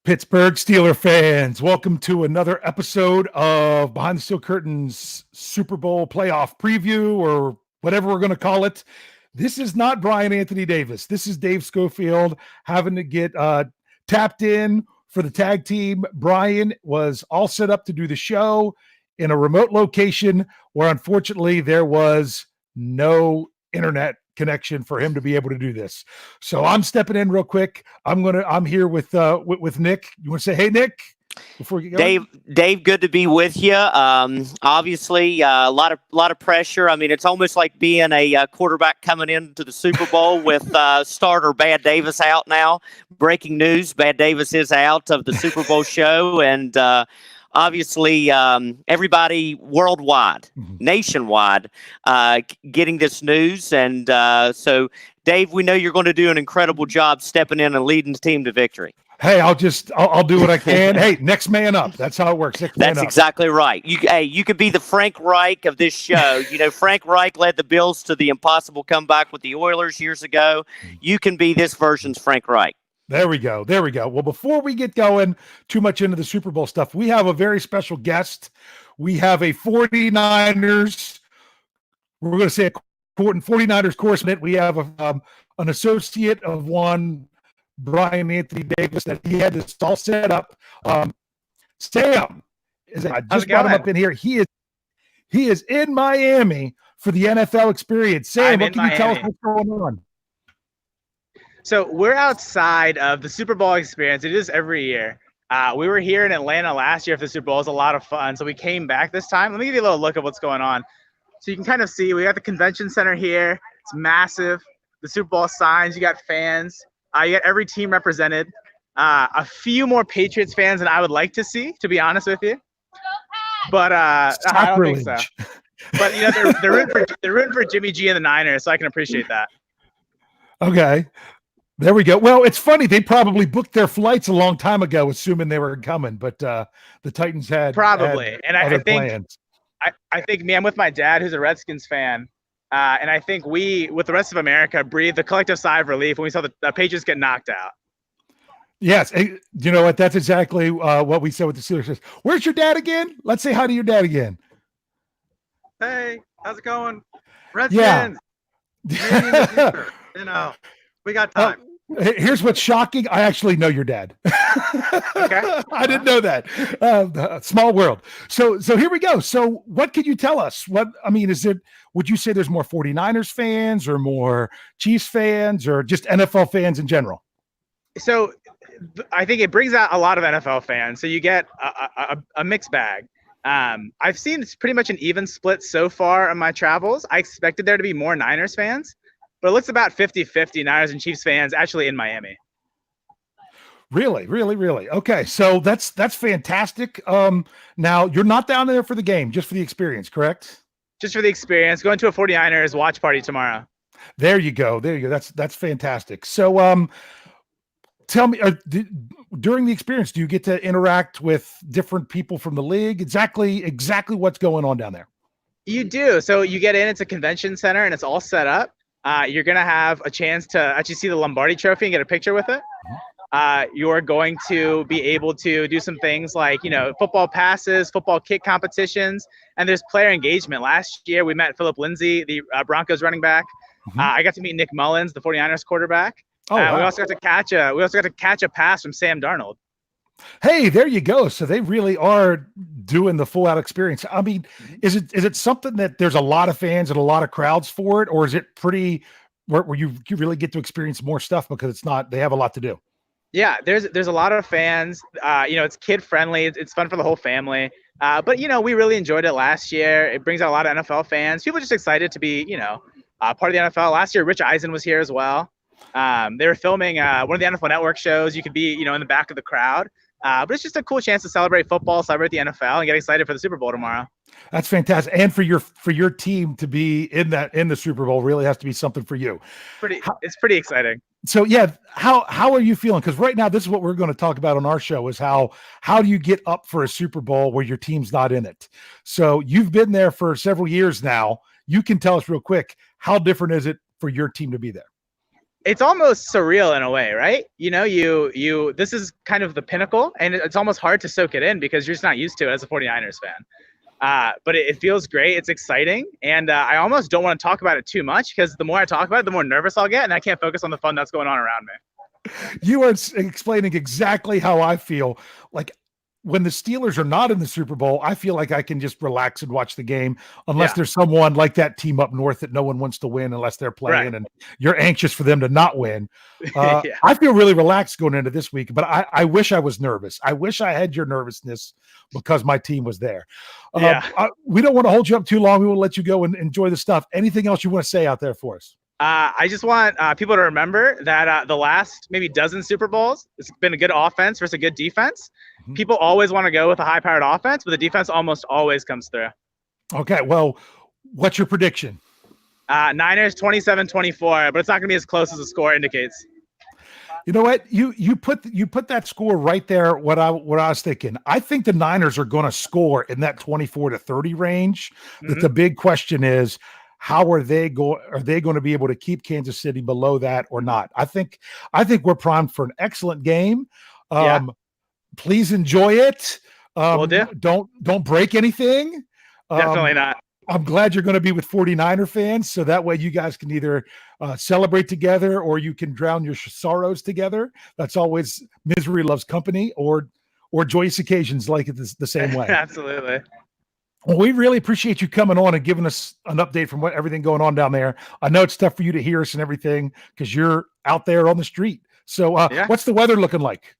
Pittsburgh Steeler fans, welcome to another episode of Behind the Steel Curtains Super Bowl playoff preview, or whatever we're going to call it. This is not Brian Anthony Davis. This is Dave Schofield having to get tapped in for the tag team. Brian was all set up to do the show in a remote location where unfortunately there was no internet connection for him to be able to do this. So I'm stepping in real quick. I'm here with Nick. You want to say, hey, Nick, before you go? Dave, good to be with you. Obviously, a lot of pressure. I mean, it's almost like being a quarterback coming into the Super Bowl with starter Bad Davis out now. Breaking news: Bad Davis is out of the Super Bowl show, and obviously, everybody worldwide, nationwide, getting this news. And so, Dave, we know you're going to do an incredible job stepping in and leading the team to victory. Hey, I'll do what I can. Hey, next man up. That's how it works. That's exactly right. You could be the Frank Reich of this show. You know, Frank Reich led the Bills to the impossible comeback with the Oilers years ago. You can be this version's Frank Reich. There we go. Well, before we get going too much into the Super Bowl stuff, we have a very special guest. We have a 49ers, we're going to say a 49ers correspondent. We have an associate of one, Brian Anthony Davis, that he had this all set up. Sam, I just brought him up in here. He is in Miami for the NFL experience. Sam, what can you tell us what's going on? So we're outside of the Super Bowl experience. It is every year. We were here in Atlanta last year for the Super Bowl. It was a lot of fun. So we came back this time. Let me give you a little look at what's going on. So you can kind of see we got the convention center here. It's massive. The Super Bowl signs. You got fans. You got every team represented. A few more Patriots fans than I would like to see, to be honest with you. But I don't think so. But you know they're rooting for Jimmy G and the Niners, so I can appreciate that. Okay. There we go. Well, it's funny. They probably booked their flights a long time ago, assuming they were coming, but the Titans had probably. Had and I think plans. I think me, I'm with my dad, who's a Redskins fan, and I think we, with the rest of America, breathed a collective sigh of relief when we saw the Patriots get knocked out. Yes, you know what? That's exactly what we said with the Steelers. Where's your dad again? Let's say hi to your dad again. Hey, how's it going? Redskins. Yeah. You know, we got time. Here's what's shocking. I actually know your dad. Okay. I didn't know that. Small world. So here we go. So what can you tell us? Would you say there's more 49ers fans or more Chiefs fans or just NFL fans in general? So I think it brings out a lot of NFL fans. So you get a mixed bag. I've seen it's pretty much an even split so far in my travels. I expected there to be more Niners fans, but it looks about 50-50 Niners and Chiefs fans actually in Miami. Really? Okay, so that's fantastic. Now, you're not down there for the game, just for the experience, correct? Just for the experience. Going to a 49ers watch party tomorrow. There you go. That's fantastic. So tell me, during the experience, do you get to interact with different people from the league? Exactly what's going on down there? You do. So you get in, it's a convention center, and it's all set up. You're going to have a chance to actually see the Lombardi Trophy and get a picture with it. You're going to be able to do some things like, football passes, football kick competitions, and there's player engagement. Last year, we met Philip Lindsay, the Broncos running back. I got to meet Nick Mullins, the 49ers quarterback. Wow. We also got to catch a pass from Sam Darnold. Hey, there you go. So they really are doing the full out experience. I mean, is it something that there's a lot of fans and a lot of crowds for it, or is it pretty where you really get to experience more stuff because they have a lot to do? Yeah, there's a lot of fans. It's kid friendly. It's fun for the whole family. But we really enjoyed it last year. It brings out a lot of NFL fans. People are just excited to be, part of the NFL. Last year, Rich Eisen was here as well. They were filming one of the NFL Network shows. You could be, in the back of the crowd. But it's just a cool chance to celebrate football, celebrate the NFL, and get excited for the Super Bowl tomorrow. That's fantastic. And for your team to be in the Super Bowl really has to be something for you. It's pretty exciting. So yeah, how are you feeling? Because right now, this is what we're going to talk about on our show: is how do you get up for a Super Bowl where your team's not in it? So you've been there for several years now. You can tell us real quick, how different is it for your team to be there? it's almost surreal in a way, right? This is kind of the pinnacle, and it's almost hard to soak it in because you're just not used to it as a 49ers fan. But it feels great. It's exciting. And I almost don't want to talk about it too much because the more I talk about it, the more nervous I'll get, and I can't focus on the fun that's going on around me. You are explaining exactly how I feel. Like, when the Steelers are not in the Super Bowl, I feel like I can just relax and watch the game unless there's someone like that team up north that no one wants to win unless they're playing and you're anxious for them to not win. I feel really relaxed going into this week, but I wish I was nervous. I wish I had your nervousness because my team was there. We don't want to hold you up too long. We will let you go and enjoy the stuff. Anything else you want to say out there for us? I just want people to remember that the last maybe dozen Super Bowls, it's been a good offense versus a good defense. Mm-hmm. People always want to go with a high-powered offense, but the defense almost always comes through. Okay, well, what's your prediction? Niners 27-24, but it's not going to be as close as the score indicates. You know what? You put that score right there. What I was thinking. I think the Niners are going to score in that 24-30 range. Mm-hmm. But the big question is, how are they going to be able to keep Kansas City below that or not? I think we're primed for an excellent game. Please enjoy it. Will do. Don't break anything. Definitely not. I'm glad you're going to be with 49er fans, so that way you guys can either celebrate together or you can drown your sorrows together. That's always misery loves company, or joyous occasions like it the same way. Absolutely. Well, we really appreciate you coming on and giving us an update from everything going on down there. I know it's tough for you to hear us and everything because you're out there on the street. So what's the weather looking like?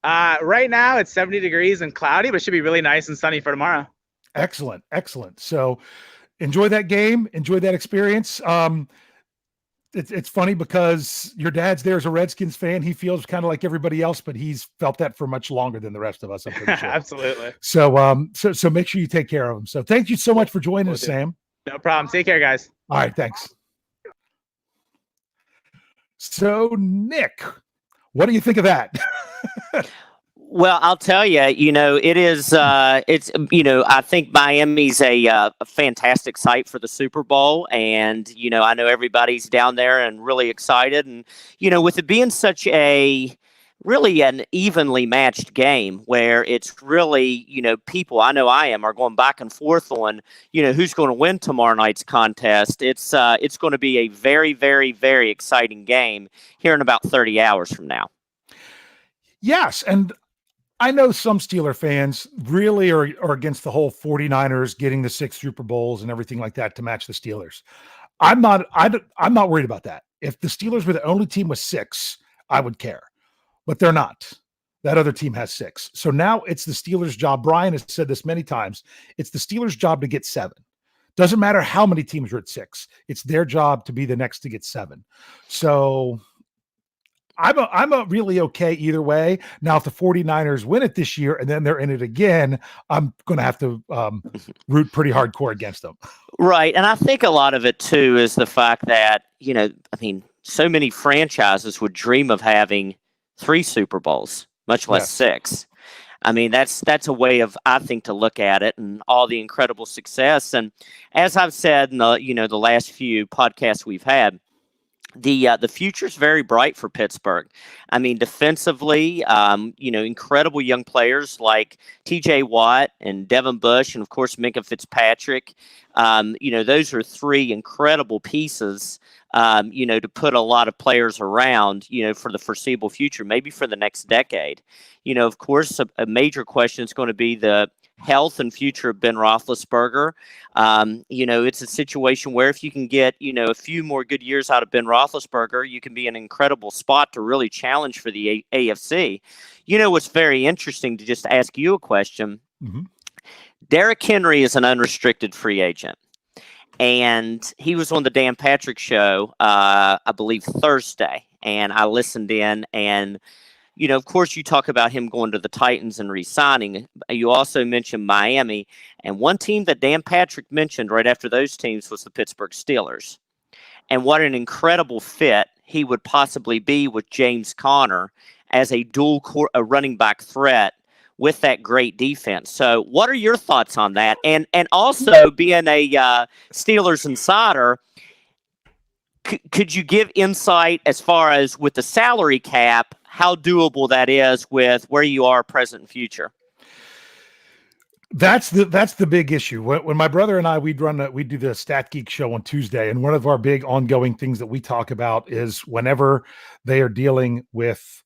Right now it's 70 degrees and cloudy, but it should be really nice and sunny for tomorrow. Excellent. So enjoy that game. Enjoy that experience. It's funny because your dad's there as a Redskins fan. He feels kind of like everybody else, but he's felt that for much longer than the rest of us, I'm pretty sure. Absolutely. So so make sure you take care of him. So thank you so much for joining us, Sam. No problem. Take care, guys. All right, thanks. So Nick, what do you think of that? Well, I'll tell you, it is, I think Miami's a fantastic site for the Super Bowl. And, I know everybody's down there and really excited. And, with it being such really an evenly matched game where it's really, people, I know I am, are going back and forth on, who's going to win tomorrow night's contest. It's going to be a very, very, very exciting game here in about 30 hours from now. Yes. And I know some Steeler fans really are against the whole 49ers getting the 6 Super Bowls and everything like that to match the Steelers. I'm not worried about that. If the Steelers were the only team with 6, I would care, but they're not. That other team has 6. So now it's the Steelers' job. Brian has said this many times. It's the Steelers' job to get 7. Doesn't matter how many teams are at 6. It's their job to be the next to get 7. So I'm a really okay either way. Now, if the 49ers win it this year and then they're in it again, I'm going to have to root pretty hardcore against them. Right. And I think a lot of it, too, is the fact that, so many franchises would dream of having 3 Super Bowls, much less 6. That's a way of, I think, to look at it and all the incredible success. And as I've said in the last few podcasts we've had, the future's very bright for Pittsburgh. Defensively, incredible young players like T.J. Watt and Devin Bush and, of course, Minkah Fitzpatrick. Those are 3 incredible pieces, to put a lot of players around, for the foreseeable future, maybe for the next decade. Of course, a major question is going to be the health and future of Ben Roethlisberger. It's a situation where if you can get, a few more good years out of Ben Roethlisberger, you can be in an incredible spot to really challenge for the AFC. What's very interesting, to just ask you a question. Mm-hmm. Derrick Henry is an unrestricted free agent. And he was on the Dan Patrick Show, I believe Thursday. And I listened in and, of course, you talk about him going to the Titans and re-signing. You also mentioned Miami. And one team that Dan Patrick mentioned right after those teams was the Pittsburgh Steelers. And what an incredible fit he would possibly be with James Conner as a a running back threat with that great defense. So what are your thoughts on that? And also being a Steelers insider, Could you give insight as far as with the salary cap, how doable that is with where you are present and future? That's the big issue. When my brother and I, we do the Stat Geek show on Tuesday, and one of our big ongoing things that we talk about is whenever they are dealing with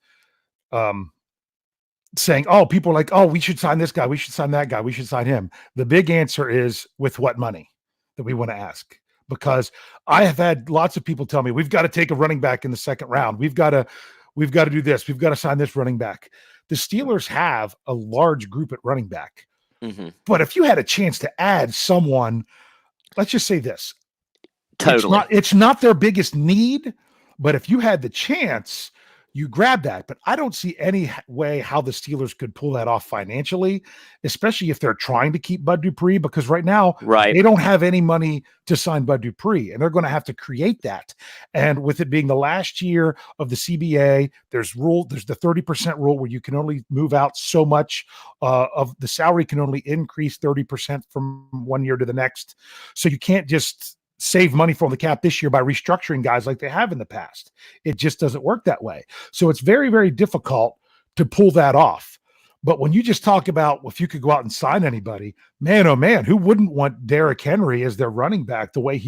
saying, oh, people are like, oh, we should sign this guy, we should sign that guy, we should sign him. The big answer is with what money that we want to ask. Because I have had lots of people tell me, we've got to take a running back in the second round. We've got to do this. We've got to sign this running back. The Steelers have a large group at running back. Mm-hmm. But if you had a chance to add someone, let's just say this. Totally. It's not their biggest need, but if you had the chance, you grab that. But I don't see any way how the Steelers could pull that off financially, especially if they're trying to keep Bud Dupree, because right now they don't have any money to sign Bud Dupree, and they're going to have to create that. And with it being the last year of the CBA, there's the 30% rule where you can only move out so much of the salary can only increase 30% from one year to the next. So you can't just save money from the cap this year by restructuring guys like they have in the past. It just doesn't work that way. So it's very, very difficult to pull that off. But when you just talk about if you could go out and sign anybody, man, oh man, who wouldn't want Derrick Henry as their running back the way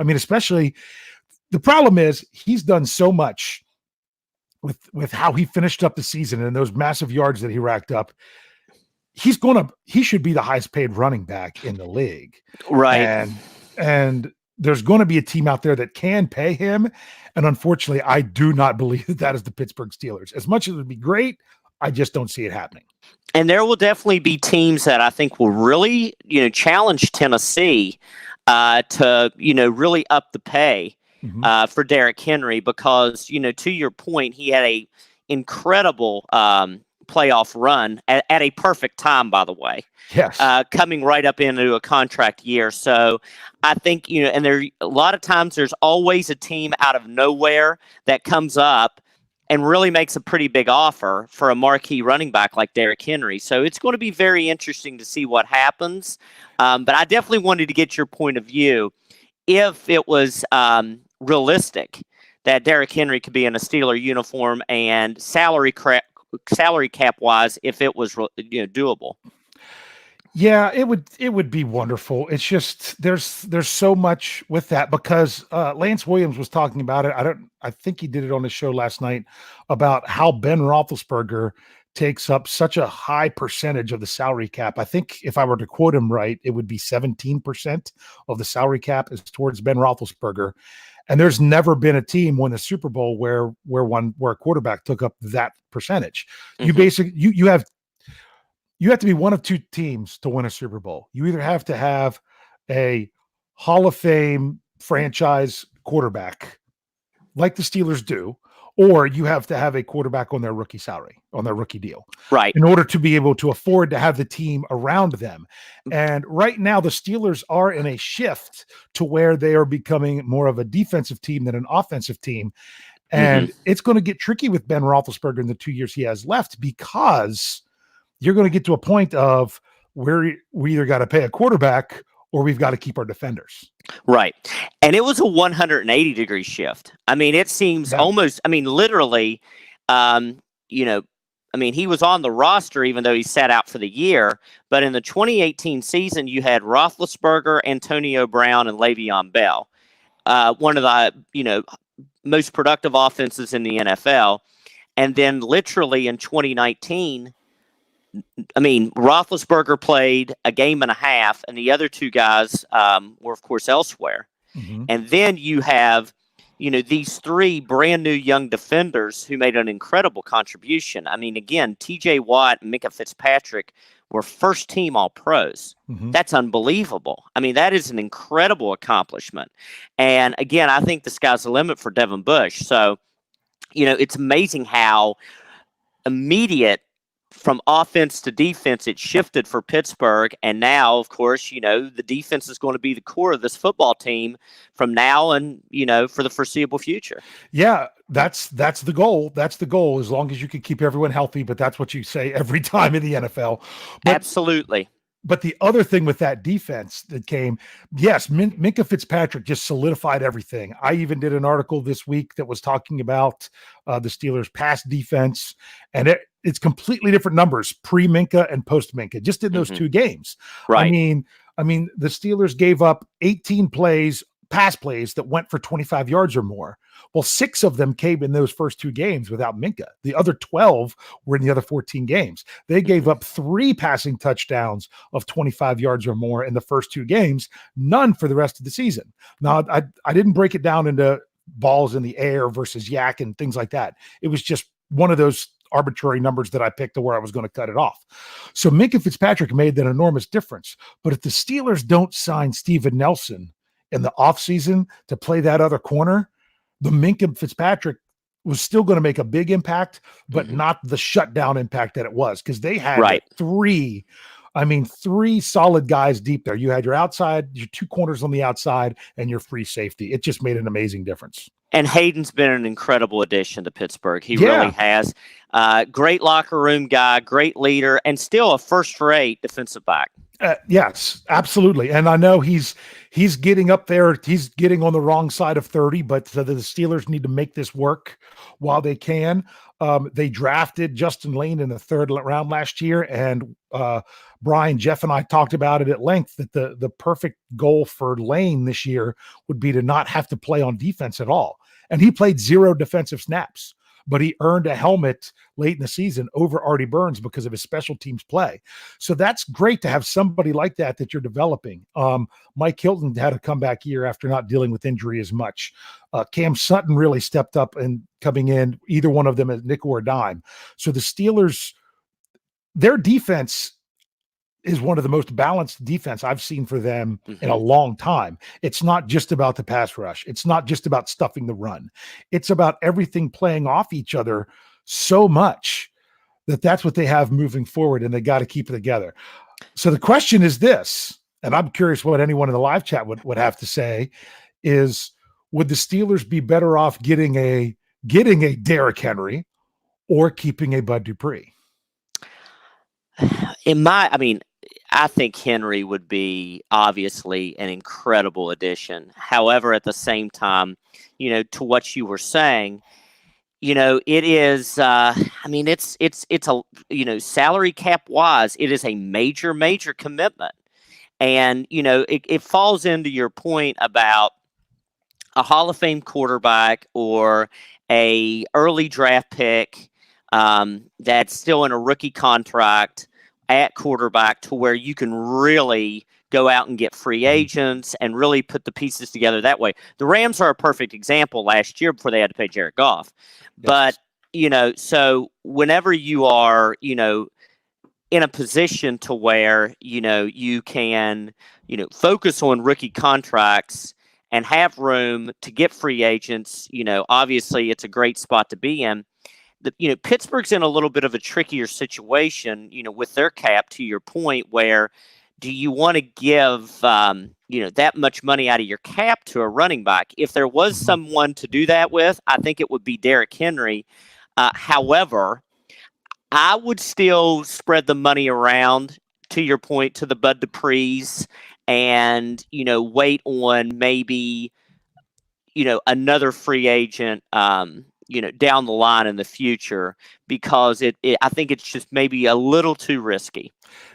especially the problem is he's done so much with how he finished up the season and those massive yards that he racked up. He should be the highest paid running back in the league. Right. And there's going to be a team out there that can pay him. And unfortunately, I do not believe that is the Pittsburgh Steelers. As much as it would be great, I just don't see it happening. And there will definitely be teams that I think will really, challenge Tennessee to, really up the pay for Derrick Henry because, to your point, he had a incredible playoff run at a perfect time, by the way. Yes. Coming right up into a contract year. So I think, and there a lot of times there's always a team out of nowhere that comes up and really makes a pretty big offer for a marquee running back like Derrick Henry. So it's going to be very interesting to see what happens. But I definitely wanted to get your point of view. If it was realistic that Derrick Henry could be in a Steeler uniform and salary cap wise, if it was doable. Yeah, it would be wonderful. It's just there's so much with that because Lance Williams was talking about it. I think he did it on his show last night about how Ben Roethlisberger takes up such a high percentage of the salary cap. I think if I were to quote him right, it would be 17% of the salary cap is towards Ben Roethlisberger. And there's never been a team win the Super Bowl where a quarterback took up that percentage. You basically you have to be one of two teams to win a Super Bowl. You either have to have a Hall of Fame franchise quarterback like the Steelers do, or you have to have a quarterback on their rookie salary, on their rookie deal. Right. In order to be able to afford to have the team around them. And right now the Steelers are in a shift to where they are becoming more of a defensive team than an offensive team. And it's going to get tricky with Ben Roethlisberger in the 2 years he has left because you're going to get to a point of where we either got to pay a quarterback or we've got to keep our defenders. Right. And it was a 180-degree shift. I mean, it seems almost, literally, he was on the roster even though he sat out for the year. But in the 2018 season, you had Roethlisberger, Antonio Brown, and Le'Veon Bell. One of the, most productive offenses in the NFL. And then literally in 2019, Roethlisberger played a game and a half, and the other two guys were, of course, elsewhere. And then you have, these three brand new young defenders who made an incredible contribution. Again, TJ Watt and Minka Fitzpatrick were first team all pros. That's unbelievable. That is an incredible accomplishment. And again, I think the sky's the limit for Devin Bush. So, it's amazing how immediate from offense to defense, it shifted for Pittsburgh. And now, of course, the defense is going to be the core of this football team from now and, for the foreseeable future. Yeah, that's the goal. That's the goal, as long as you can keep everyone healthy. But that's what you say every time in the NFL. But absolutely. But the other thing with that defense that came, yes, Minkah Fitzpatrick just solidified everything. I even did an article this week that was talking about the Steelers' pass defense, and it's completely different numbers pre-Minkah and post-Minkah, just in those two games. Right. I mean, the Steelers gave up 18 pass plays that went for 25 yards or more. Well, 6 of them came in those first 2 games without Minkah. The other 12 were in the other 14 games. They gave up 3 passing touchdowns of 25 yards or more in the first 2 games, none for the rest of the season. Now, I didn't break it down into balls in the air versus yak and things like that. It was just one of those arbitrary numbers that I picked to where I was going to cut it off. So Minkah Fitzpatrick made that enormous difference. But if the Steelers don't sign Steven Nelson in the offseason to play that other corner, the Minkah Fitzpatrick was still going to make a big impact, but not the shutdown impact that it was, because they had 3 solid guys deep there. You had your outside, your 2 corners on the outside, and your free safety. It just made an amazing difference. And Hayden's been an incredible addition to Pittsburgh. He really has. Great locker room guy, great leader, and still a first-rate defensive back. Yes, absolutely. And I know he's getting up there. He's getting on the wrong side of 30, but the Steelers need to make this work while they can. They drafted Justin Lane in the 3rd round last year, and Brian, Jeff, and I talked about it at length that the perfect goal for Lane this year would be to not have to play on defense at all. And he played 0 defensive snaps, but he earned a helmet late in the season over Artie Burns because of his special teams play. So that's great to have somebody like that you're developing. Mike Hilton had a comeback year after not dealing with injury as much. Cam Sutton really stepped up and coming in, either one of them at nickel or dime. So the Steelers, their defense is one of the most balanced defense I've seen for them in a long time. It's not just about the pass rush. It's not just about stuffing the run. It's about everything playing off each other so much that's what they have moving forward, and they got to keep it together. So the question is this, and I'm curious what anyone in the live chat would have to say, is would the Steelers be better off getting a Derrick Henry or keeping a Bud Dupree? I think Henry would be obviously an incredible addition. However, at the same time, to what you were saying, it is, it's a, salary cap wise, it is a major, major commitment. And, it falls into your point about a Hall of Fame quarterback or a early draft pick that's still in a rookie contract at quarterback, to where you can really go out and get free agents and really put the pieces together that way. The Rams are a perfect example last year before they had to pay Jared Goff. Yes. But, so whenever you are, in a position to where, you can, focus on rookie contracts and have room to get free agents, obviously it's a great spot to be in. Pittsburgh's in a little bit of a trickier situation, with their cap, to your point, where do you want to give, that much money out of your cap to a running back? If there was someone to do that with, I think it would be Derrick Henry. However, I would still spread the money around, to your point, to the Bud Duprees, and, wait on maybe, another free agent, down the line in the future, because I think it's just maybe a little too risky.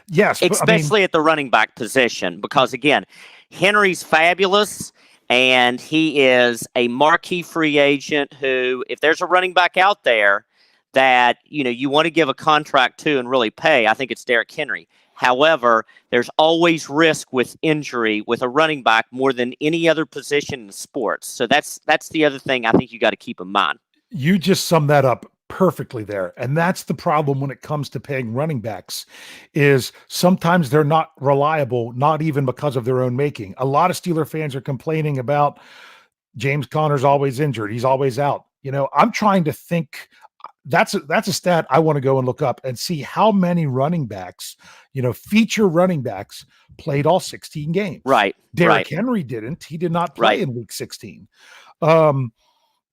Yes. Especially at the running back position, because again, Henry's fabulous and he is a marquee free agent who, if there's a running back out there that, you want to give a contract to and really pay, I think it's Derrick Henry. However, there's always risk with injury with a running back more than any other position in sports. So that's the other thing I think you got to keep in mind. You just summed that up perfectly there. And that's the problem when it comes to paying running backs, is sometimes they're not reliable, not even because of their own making. A lot of Steeler fans are complaining about James Conner's always injured. He's always out. I'm trying to think. That's a stat I want to go and look up and see how many running backs, feature running backs, played all 16 games. Right. Derrick Henry didn't. He did not play in week 16.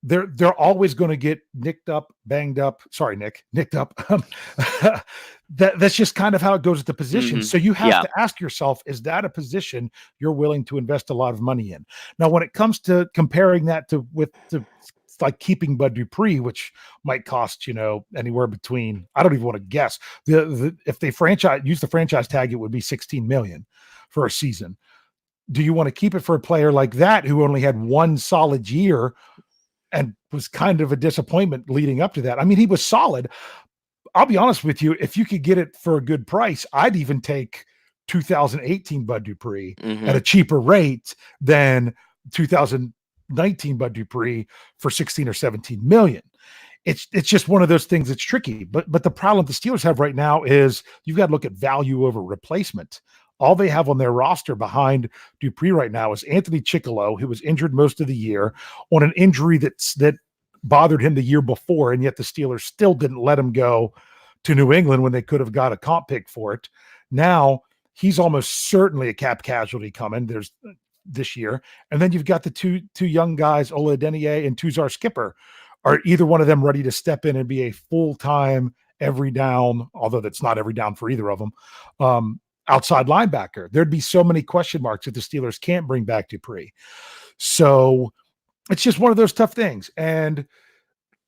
they're always going to get nicked up, banged up. Sorry, nicked up. That's just kind of how it goes at the position. Mhm. So you have Yeah. to ask yourself, is that a position you're willing to invest a lot of money in? Now, when it comes to comparing that to like keeping Bud Dupree, which might cost, anywhere between, I don't even want to guess. If they use the franchise tag, it would be 16 million for a season. Do you want to keep it for a player like that who only had one solid year and was kind of a disappointment leading up to that? I mean, he was solid. I'll be honest with you. If you could get it for a good price, I'd even take 2018 Bud Dupree at a cheaper rate than 2019 Bud Dupree for 16 or 17 million. It's just one of those things that's tricky. But the problem the Steelers have right now is you've got to look at value over replacement. All they have on their roster behind Dupree right now is Anthony Chickillo, who was injured most of the year on an injury that bothered him the year before, and yet the Steelers still didn't let him go to New England when they could have got a comp pick for it. Now he's almost certainly a cap casualty coming. There's this year, and then you've got the two young guys, Ola Adeniyi and Tuzar Skipper. Are either one of them ready to step in and be a full-time every down? Although that's not every down for either of them. Outside linebacker. There'd be so many question marks if the Steelers can't bring back Dupree. So it's just one of those tough things. And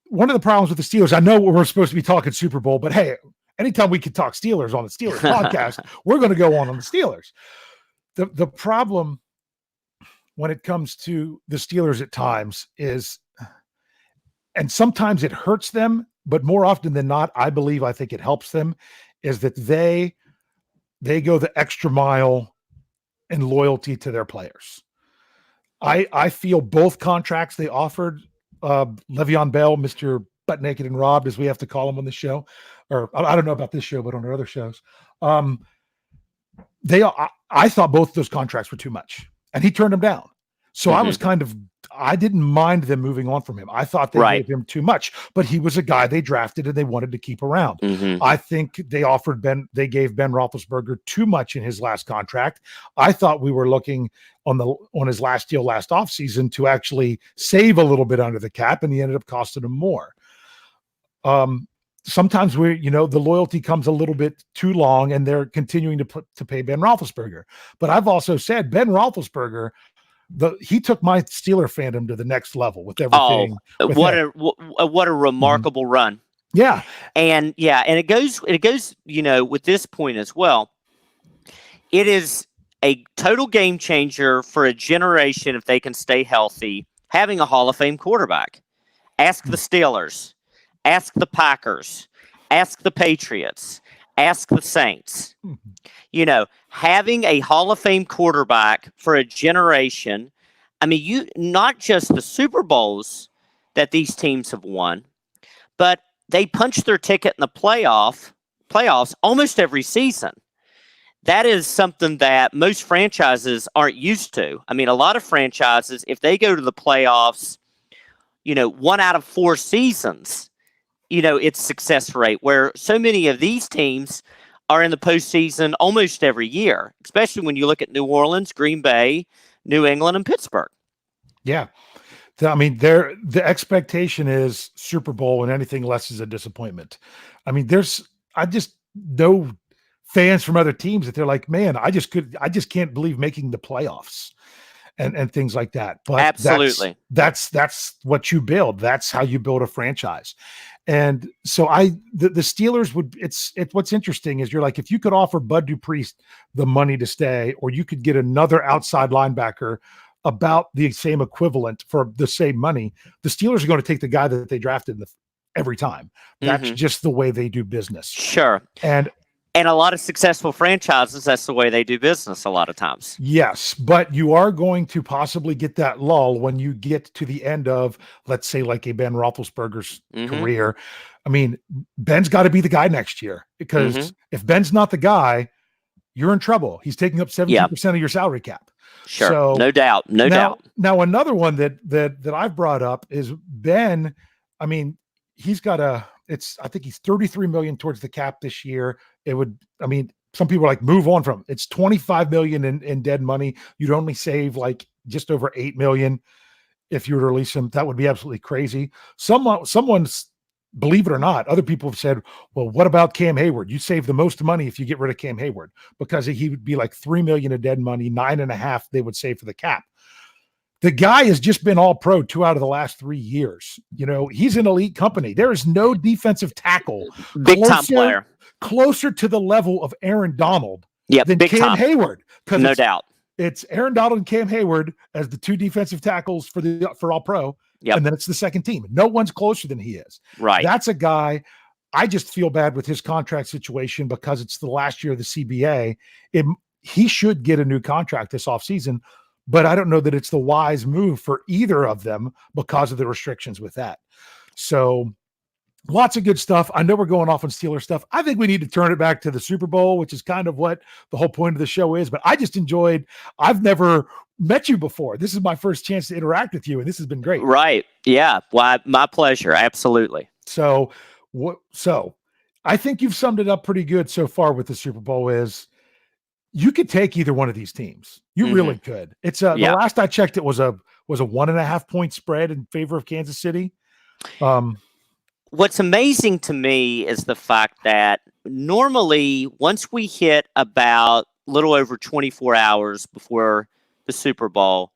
one of the problems with the Steelers, I know we're supposed to be talking Super Bowl, but hey, anytime we can talk Steelers on the Steelers podcast, we're going to go on the Steelers. The problem when it comes to the Steelers at times is, and sometimes it hurts them, but more often than not, I think it helps them, is that they go the extra mile in loyalty to their players. I feel both contracts they offered, Le'Veon Bell, Mr. Butt Naked and Robbed, as we have to call him on the show, or I don't know about this show, but on our other shows, I thought both of those contracts were too much, and he turned them down. So I didn't mind them moving on from him. I thought they gave him too much, but he was a guy they drafted and they wanted to keep around. I think they gave Ben Roethlisberger too much in his last contract. I thought we were looking on his last deal last offseason to actually save a little bit under the cap, and he ended up costing him more. Sometimes the loyalty comes a little bit too long, and they're continuing to pay Ben Roethlisberger. But I've also said Ben Roethlisberger, he took my Steeler fandom to the next level with everything. What a remarkable run. Yeah. And it goes, with this point as well. It is a total game changer for a generation if they can stay healthy, having a Hall of Fame quarterback. Ask the Steelers, ask the Packers, ask the Patriots, ask the Saints. Having a Hall of Fame quarterback for a generation. I mean, not just the Super Bowls that these teams have won, but they punch their ticket in the playoffs almost every season. That is something that most franchises aren't used to. I mean, a lot of franchises, if they go to the playoffs, 1 out of 4 seasons, it's success rate, where so many of these teams are in the postseason almost every year, especially when you look at New Orleans, Green Bay, New England, and Pittsburgh. Yeah. I mean, the expectation is Super Bowl, and anything less is a disappointment. I mean, I just know fans from other teams that they're like, man, I just can't believe making the playoffs and things like that. But absolutely, that's what you build. That's how you build a franchise. And so the Steelers would, it's what's interesting is you're like, if you could offer Bud Dupree the money to stay, or you could get another outside linebacker about the same equivalent for the same money, the Steelers are going to take the guy that they drafted every time. That's just the way they do business. Sure. And a lot of successful franchises, that's the way they do business a lot of times. Yes, but you are going to possibly get that lull when you get to the end of, let's say, like a Ben Roethlisberger's career. I mean, Ben's got to be the guy next year, because if Ben's not the guy, you're in trouble. He's taking up 70% of your salary cap. Sure, so, no doubt. Now, another one that I've brought up is Ben. I mean, he's got I think he's $33 million towards the cap this year. Some people are like, move on from it's $25 million in dead money. You'd only save like just over $8 million if you were to release him. That would be absolutely crazy. Someone's, believe it or not, other people have said, well, what about Cam Hayward? You save the most money if you get rid of Cam Hayward, because he would be like $3 million in dead money, 9.5 they would save for the cap. The guy has just been all pro 2 out of the last 3 years. You know, he's an elite company. There is no defensive tackle Big time player. Closer to the level of Aaron Donald than big Cam time. Hayward. No doubt. It's Aaron Donald and Cam Hayward as the 2 defensive tackles for all pro. Yep. And then it's the second team. No one's closer than he is. Right. That's a guy. I just feel bad with his contract situation because it's the last year of the CBA. He should get a new contract this offseason, but I don't know that it's the wise move for either of them because of the restrictions with that. So lots of good stuff. I know we're going off on Steelers stuff. I think we need to turn it back to the Super Bowl, which is kind of what the whole point of the show is. But I just enjoyed, I've never met you before. This is my first chance to interact with you, and this has been great. Right. Yeah. Well, my pleasure. Absolutely. So I think you've summed it up pretty good so far with the Super Bowl is you could take either one of these teams. You really could. It's the last I checked, it was a 1.5 point spread in favor of Kansas City. What's amazing to me is the fact that normally once we hit about a little over 24 hours before the Super Bowl,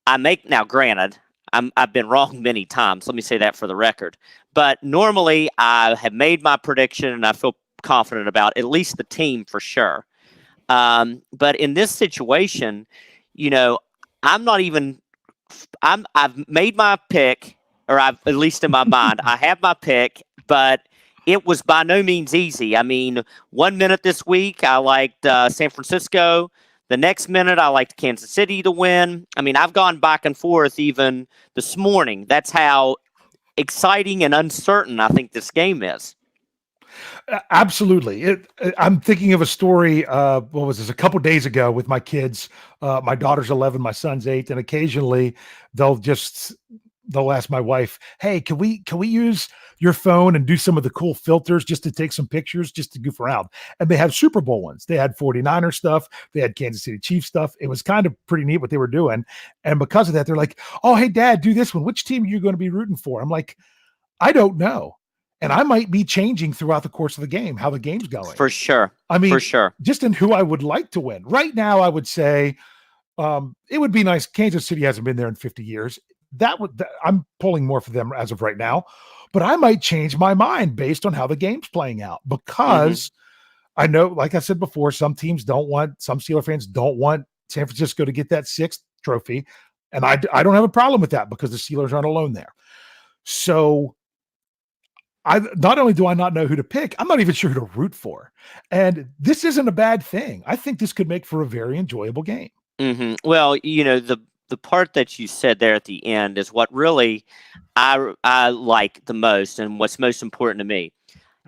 now granted, I've been wrong many times. Let me say that for the record. But normally I have made my prediction and I feel confident about at least the team for sure. But in this situation, you know, I've made my pick, or I've, at least in my mind, I have my pick, but it was by no means easy. I mean, 1 minute this week, I liked San Francisco. The next minute, I liked Kansas City to win. I mean, I've gone back and forth even this morning. That's how exciting and uncertain I think this game is. Absolutely. I'm thinking of a story, what was this, a couple days ago with my kids. My daughter's 11, my son's 8, and occasionally they'll ask my wife, hey, can we use your phone and do some of the cool filters just to take some pictures, just to goof around? And they have Super Bowl ones. They had 49er stuff. They had Kansas City Chiefs stuff. It was kind of pretty neat what they were doing. And because of that, they're like, oh, hey, Dad, do this one. Which team are you going to be rooting for? I'm like, I don't know. And I might be changing throughout the course of the game, how the game's going. For sure. I mean, for sure. Just in who I would like to win. Right now, I would say it would be nice. Kansas City hasn't been there in 50 years. I'm pulling more for them as of right now, but I might change my mind based on how the game's playing out, because I know, like I said before, some Steeler fans don't want San Francisco to get that 6th trophy. And I don't have a problem with that because the Steelers aren't alone there. So not only do I not know who to pick, I'm not even sure who to root for. And this isn't a bad thing. I think this could make for a very enjoyable game. Well, you know, the part that you said there at the end is what really I like the most and what's most important to me.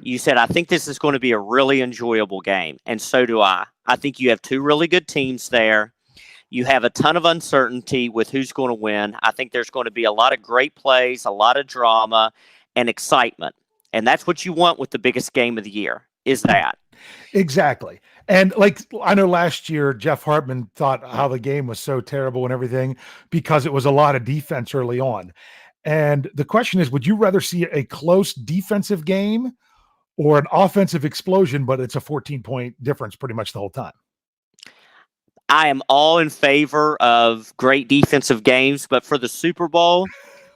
You said, I think this is going to be a really enjoyable game. And so do I. I think you have 2 really good teams there. You have a ton of uncertainty with who's going to win. I think there's going to be a lot of great plays, a lot of drama and excitement. And that's what you want with the biggest game of the year, is that. Exactly. And like, I know last year, Jeff Hartman thought how the game was so terrible and everything because it was a lot of defense early on. And the question is, would you rather see a close defensive game or an offensive explosion, but it's a 14-point difference pretty much the whole time? I am all in favor of great defensive games, but for the Super Bowl,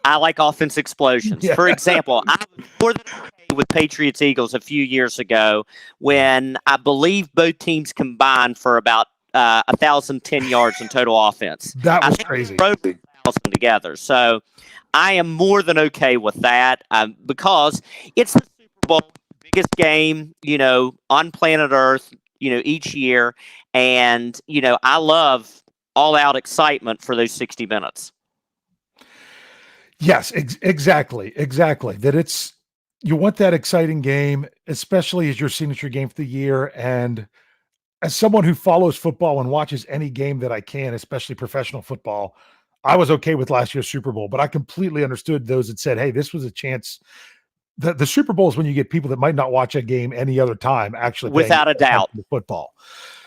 I like offense explosions. Yeah. For example, I was more than okay with Patriots-Eagles a few years ago when I believe both teams combined for about 1,010 yards in total offense. That was crazy. Broke 1,000 together. So I am more than okay with that because it's the Super Bowl, biggest game, you know, on planet Earth, you know, each year. And, you know, I love all-out excitement for those 60 minutes. Yes, exactly. That you want that exciting game, especially as your signature game for the year. And as someone who follows football and watches any game that I can, especially professional football, I was okay with last year's Super Bowl, but I completely understood those that said, hey, this was a chance. The Super Bowl is when you get people that might not watch a game any other time actually. Without a doubt. Football.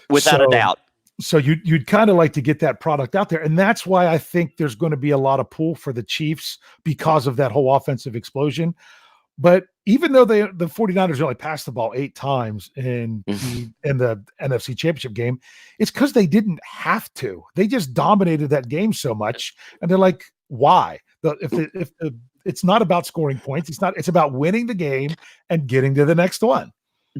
Without a doubt. So you'd kind of like to get that product out there. And that's why I think there's going to be a lot of pull for the Chiefs because of that whole offensive explosion. But even though the 49ers only passed the ball 8 times in the NFC Championship game, it's because they didn't have to. They just dominated that game so much, and they're like, why? It's not about scoring points. It's about winning the game and getting to the next one.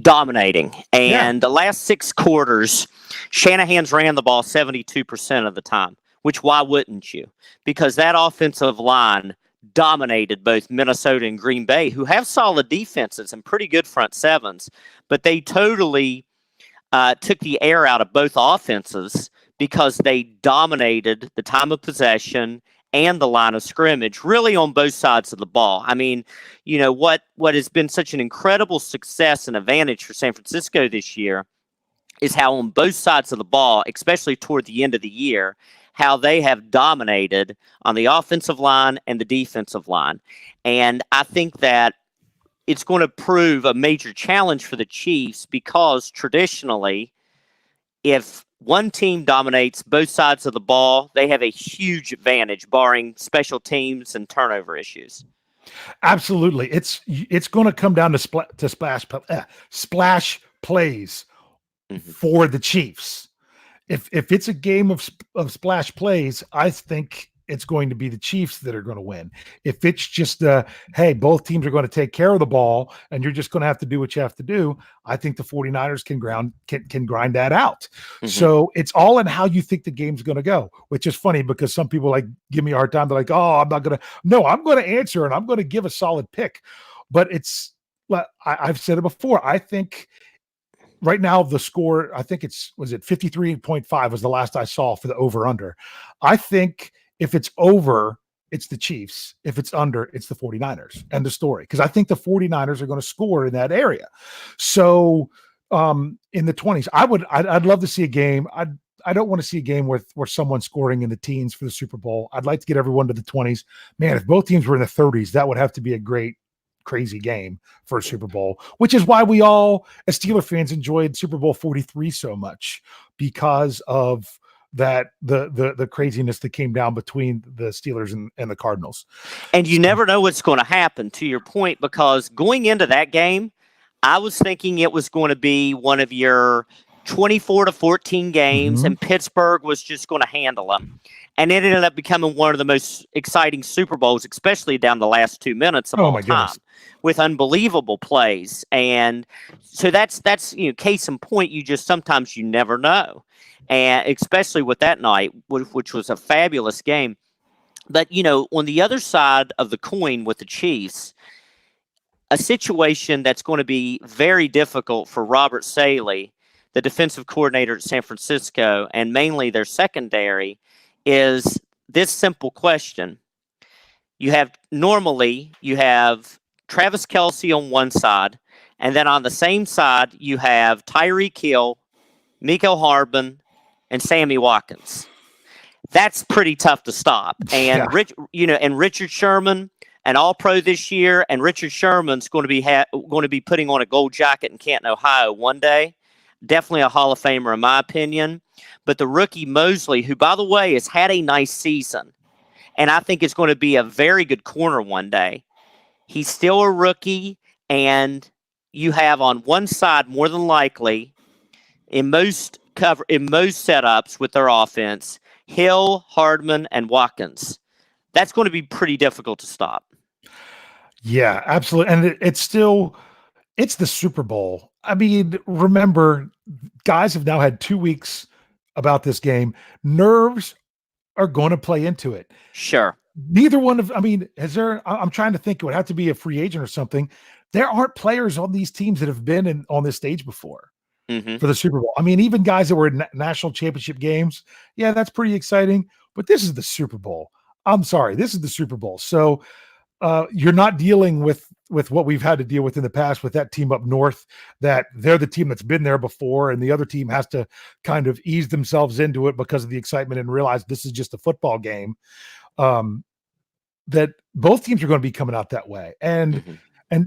Dominating. And the last 6 quarters, Shanahan's ran the ball 72% of the time, which why wouldn't you? Because that offensive line dominated both Minnesota and Green Bay, who have solid defenses and pretty good front sevens, but they totally took the air out of both offenses because they dominated the time of possession and the line of scrimmage, really on both sides of the ball. I mean, what has been such an incredible success and advantage for San Francisco this year is how on both sides of the ball, especially toward the end of the year, how they have dominated on the offensive line and the defensive line. And I think that it's going to prove a major challenge for the Chiefs because traditionally, if one team dominates both sides of the ball, they have a huge advantage, barring special teams and turnover issues. Absolutely. It's going to come down to splash plays for the Chiefs. If it's a game of splash plays, I think it's going to be the Chiefs that are going to win. If it's just hey, both teams are going to take care of the ball and you're just going to have to do what you have to do, I think the 49ers can grind that out. So it's all in how you think the game's going to go, which is funny because some people give me a hard time. They're like, oh, I'm going to answer and I'm going to give a solid pick. But I've said it before. I think right now, the score, I think was it 53.5 was the last I saw for the over-under. I think if it's over, it's the Chiefs. If it's under, it's the 49ers. End of story. Because I think the 49ers are going to score in that area. So in the 20s, I'd love to see a game. I don't want to see a game where someone's scoring in the teens for the Super Bowl. I'd like to get everyone to the 20s. Man, if both teams were in the 30s, that would have to be a great, crazy game for a Super Bowl, which is why we all, as Steeler fans, enjoyed Super Bowl 43 so much because of that the craziness that came down between the Steelers and the Cardinals. And you never know what's going to happen, to your point, because going into that game, I was thinking it was going to be one of your 24-14 games, and Pittsburgh was just going to handle them. And it ended up becoming one of the most exciting Super Bowls, especially down the last 2 minutes of all time, with unbelievable plays. And so that's case in point. Sometimes you never know, and especially with that night, which was a fabulous game. But on the other side of the coin with the Chiefs, a situation that's going to be very difficult for Robert Saleh, the defensive coordinator at San Francisco, and mainly their secondary, is this simple question. You have Travis Kelce on one side, and then on the same side, you have Tyreek Hill, Mecole Hardman, and Sammy Watkins. That's pretty tough to stop. And and Richard Sherman, an All-Pro this year, and Richard Sherman's going to be putting on a gold jacket in Canton, Ohio one day. Definitely a Hall of Famer in my opinion. But the rookie Mosley, who, by the way, has had a nice season, and I think is going to be a very good corner one day. He's still a rookie, and you have on one side, more than likely, in most setups with their offense, Hill, Hardman, and Watkins. That's going to be pretty difficult to stop. Yeah, absolutely. And it's the Super Bowl. I mean, remember, guys have now had 2 weeks about this game. Nerves are going to play into it. Sure. Neither one of, I'm trying to think, it would have to be a free agent or something. There aren't players on these teams that have been on this stage before for the Super Bowl. I mean, even guys that were in national championship games, yeah, that's pretty exciting. But this is the Super Bowl. I'm sorry, this is the Super Bowl. So you're not dealing with what we've had to deal with in the past with that team up north, that they're the team that's been there before, and the other team has to kind of ease themselves into it because of the excitement and realize this is just a football game. That both teams are going to be coming out that way. And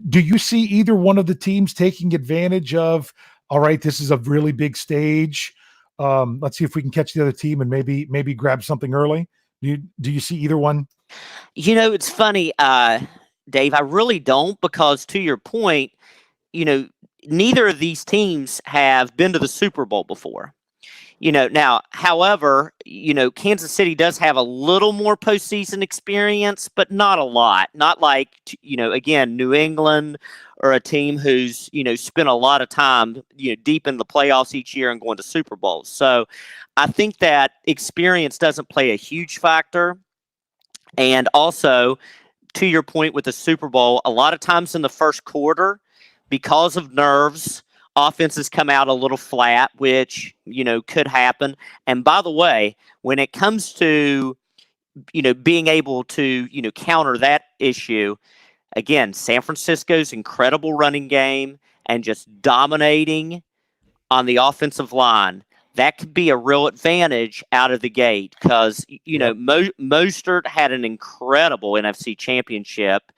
do you see either one of the teams taking advantage of, all right, this is a really big stage. Let's see if we can catch the other team and maybe grab something early. Do you see either one? It's funny, Dave. I really don't, because to your point, neither of these teams have been to the Super Bowl before. Now, however, Kansas City does have a little more postseason experience, but not a lot. Not like, again, New England, or a team who's, spent a lot of time, deep in the playoffs each year and going to Super Bowls. So I think that experience doesn't play a huge factor. And also, to your point with the Super Bowl, a lot of times in the first quarter, because of nerves, offenses come out a little flat, which, could happen. And by the way, when it comes to, being able to, counter that issue, again, San Francisco's incredible running game and just dominating on the offensive line, that could be a real advantage out of the gate, because, Mostert had an incredible NFC championship.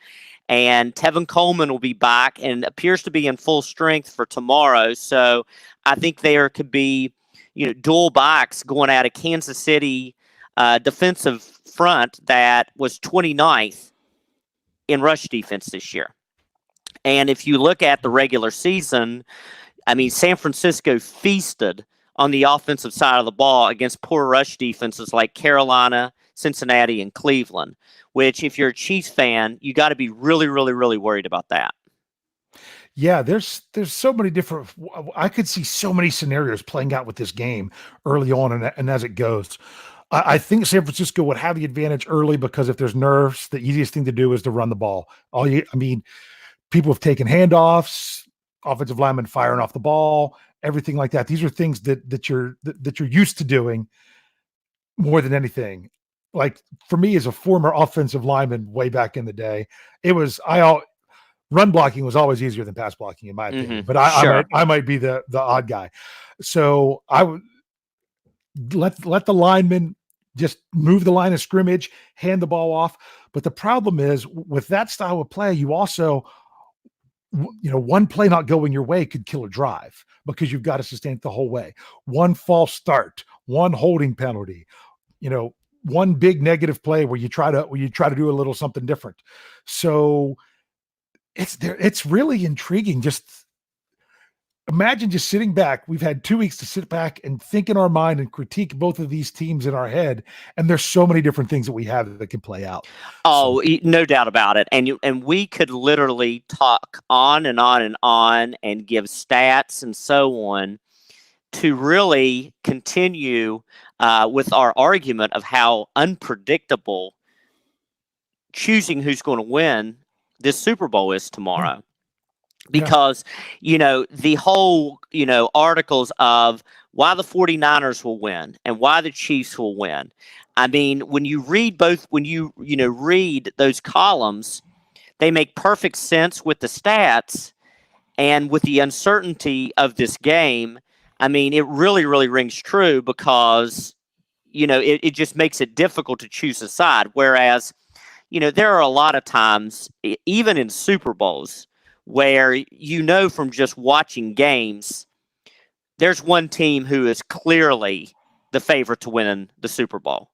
And Tevin Coleman will be back and appears to be in full strength for tomorrow. So I think there could be, dual backs going out of Kansas City defensive front that was 29th in rush defense this year. And if you look at the regular season, San Francisco feasted on the offensive side of the ball against poor rush defenses like Carolina, Cincinnati, and Cleveland, which, if you're a Chiefs fan, you got to be really, really, really worried about that. Yeah, there's so many different. I could see so many scenarios playing out with this game early on, and as it goes. I think San Francisco would have the advantage early, because if there's nerves, the easiest thing to do is to run the ball. People have taken handoffs, offensive linemen firing off the ball, everything like that. These are things that you're used to doing more than anything. Like, for me, as a former offensive lineman way back in the day, run blocking was always easier than pass blocking, in my opinion. But I might be the odd guy. So I would let the linemen just move the line of scrimmage, hand the ball off. But the problem is, with that style of play, you also, one play not going your way could kill a drive, because you've got to sustain it the whole way. One false start, one holding penalty, one big negative play where you try to do a little something different. So it's really intriguing. Just imagine just sitting back. We've had 2 weeks to sit back and think in our mind and critique both of these teams in our head. And there's so many different things that we have that can play out. Oh, no doubt about it. And we could literally talk on and on and on and give stats and so on to really continue with our argument of how unpredictable choosing who's going to win this Super Bowl is tomorrow. Because, the whole, articles of why the 49ers will win and why the Chiefs will win. When you read read those columns, they make perfect sense with the stats and with the uncertainty of this game. It really, really rings true, because, it just makes it difficult to choose a side. Whereas, there are a lot of times, even in Super Bowls, where, from just watching games, there's one team who is clearly the favorite to win the Super Bowl.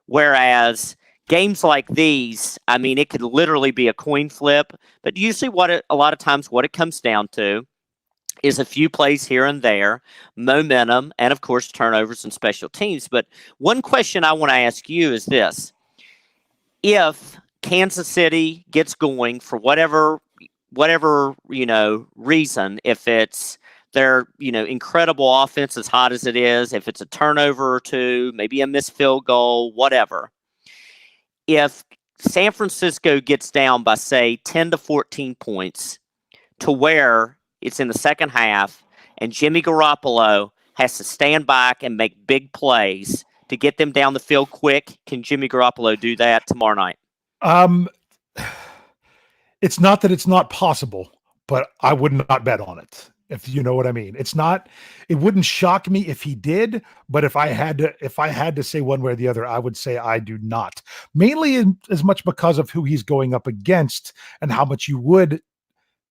Whereas games like these, it could literally be a coin flip. But usually a lot of times what it comes down to is a few plays here and there, momentum, and, of course, turnovers and special teams. But one question I want to ask you is this. If Kansas City gets going for whatever reason, if it's their, incredible offense, as hot as it is, if it's a turnover or two, maybe a missed field goal, whatever. If San Francisco gets down by, say, 10 to 14 points to where it's in the second half and Jimmy Garoppolo has to stand back and make big plays to get them down the field quick, can Jimmy Garoppolo do that tomorrow night? It's not that it's not possible, but I would not bet on it, if you know what I mean. It wouldn't shock me if he did, but if I had to say one way or the other, I would say I do not. Mainly as much because of who he's going up against and how much you would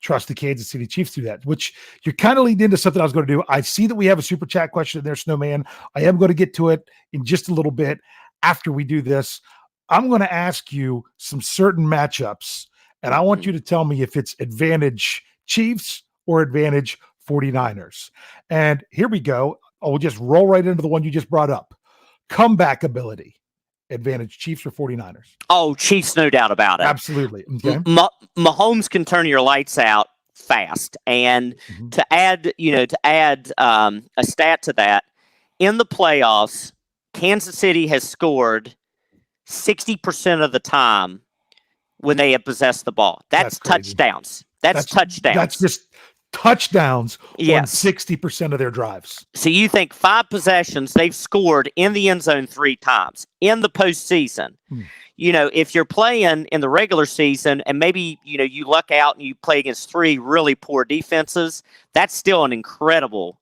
trust the Kansas City Chiefs through that, which you're kind of leading into something I was going to do. I see that we have a super chat question in there, Snowman. I am going to get to it in just a little bit after we do this. I'm going to ask you some certain matchups, and I want you to tell me if it's advantage Chiefs or advantage 49ers. And here we go. I'll just roll right into the one you just brought up. Comeback ability. Advantage Chiefs or 49ers? Oh, Chiefs, no doubt about it. Absolutely. Okay. Mahomes can turn your lights out fast. And to add a stat to that, in the playoffs, Kansas City has scored 60% of the time when they have possessed the ball. That's touchdowns. That's touchdowns. That's just touchdowns on Yes. 60% of their drives. So you think 5 possessions, they've scored in the end zone 3 times in the postseason. If you're playing in the regular season and maybe, you luck out and you play against 3 really poor defenses, that's still an incredible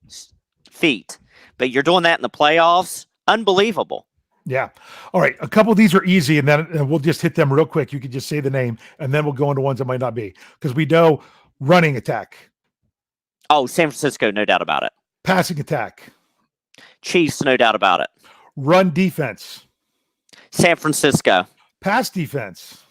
feat. But you're doing that in the playoffs, unbelievable. Yeah. All right. A couple of these are easy, and then we'll just hit them real quick. You can just say the name, and then we'll go into ones that might not be, because we know running attack. Oh, San Francisco, no doubt about it. Passing attack. Chiefs, no doubt about it. Run defense. San Francisco. Pass defense.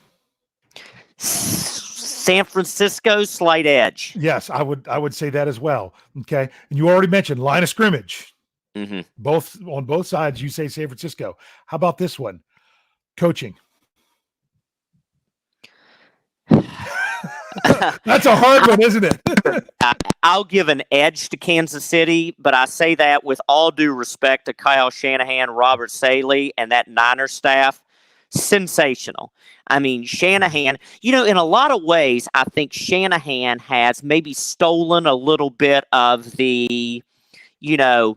San Francisco, slight edge. Yes, I would say that as well. Okay. And you already mentioned line of scrimmage. Both on both sides, you say San Francisco. How about this one? Coaching. That's a hard one, isn't it? I'll give an edge to Kansas City, but I say that with all due respect to Kyle Shanahan, Robert Saleh, and that Niner staff. Sensational. I mean, Shanahan, in a lot of ways, I think Shanahan has maybe stolen a little bit of the, young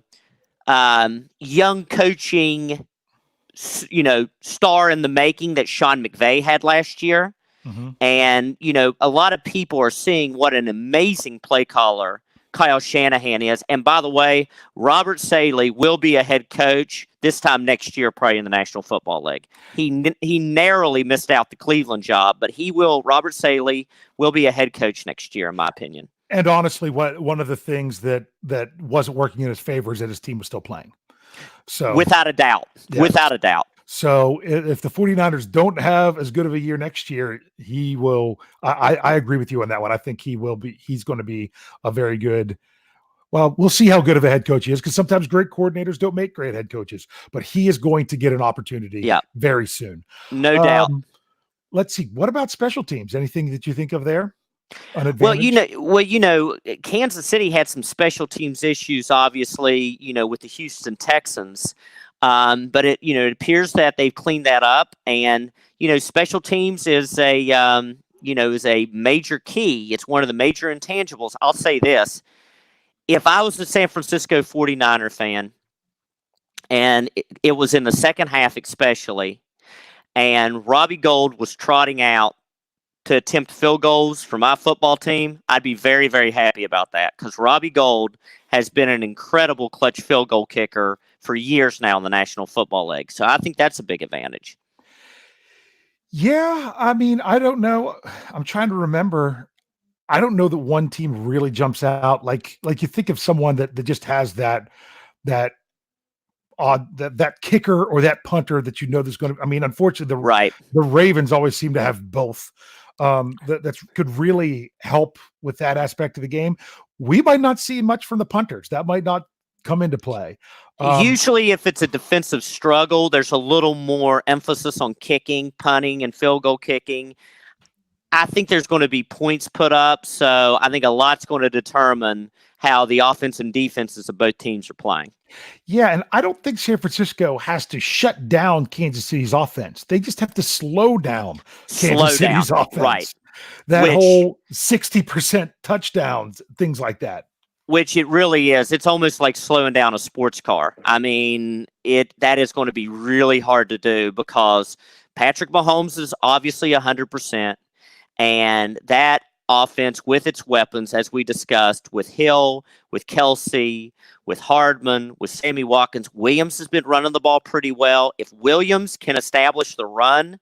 coaching, star in the making that Sean McVay had last year. And, a lot of people are seeing what an amazing play caller Kyle Shanahan is. And by the way, Robert Saleh will be a head coach this time next year, probably in the National Football League. He narrowly missed out the Cleveland job, but Robert Saleh will be a head coach next year, in my opinion. And honestly, one of the things that wasn't working in his favor is that his team was still playing. So without a doubt, without a doubt. So if the 49ers don't have as good of a year next year, he will. I agree with you on that one. I think he's going to be a very good. Well, we'll see how good of a head coach he is, because sometimes great coordinators don't make great head coaches, but he is going to get an opportunity very soon. No doubt. Let's see. What about special teams? Anything that you think of there? Well, Kansas City had some special teams issues, obviously, with the Houston Texans. But it appears that they've cleaned that up, and special teams is a major key. It's one of the major intangibles. I'll say this: if I was a San Francisco 49er fan, and it was in the second half especially, and Robbie Gould was trotting out to attempt field goals for my football team, I'd be very, very happy about that, because Robbie Gould has been an incredible clutch field goal kicker for years now in the National Football League. So I think that's a big advantage. Yeah, I mean, I don't know. I'm trying to remember. I don't know that one team really jumps out. Like you think of someone that just has that kicker or that punter that there's going to. I mean, unfortunately, the Ravens always seem to have both. That could really help with that aspect of the game. We might not see much from the punters. That might not come into play. Usually, if it's a defensive struggle, there's a little more emphasis on kicking, punting, and field goal kicking. I think there's going to be points put up, so I think a lot's going to determine how the offense and defenses of both teams are playing. Yeah, and I don't think San Francisco has to shut down Kansas City's offense. They just have to slow down Kansas City's offense. Right. That whole 60% touchdowns, things like that. Which it really is. It's almost like slowing down a sports car. I mean, that is going to be really hard to do, because Patrick Mahomes is obviously 100%, and that offense with its weapons, as we discussed, with Hill, with Kelsey, with Hardman, with Sammy Watkins. Williams has been running the ball pretty well. If Williams can establish the run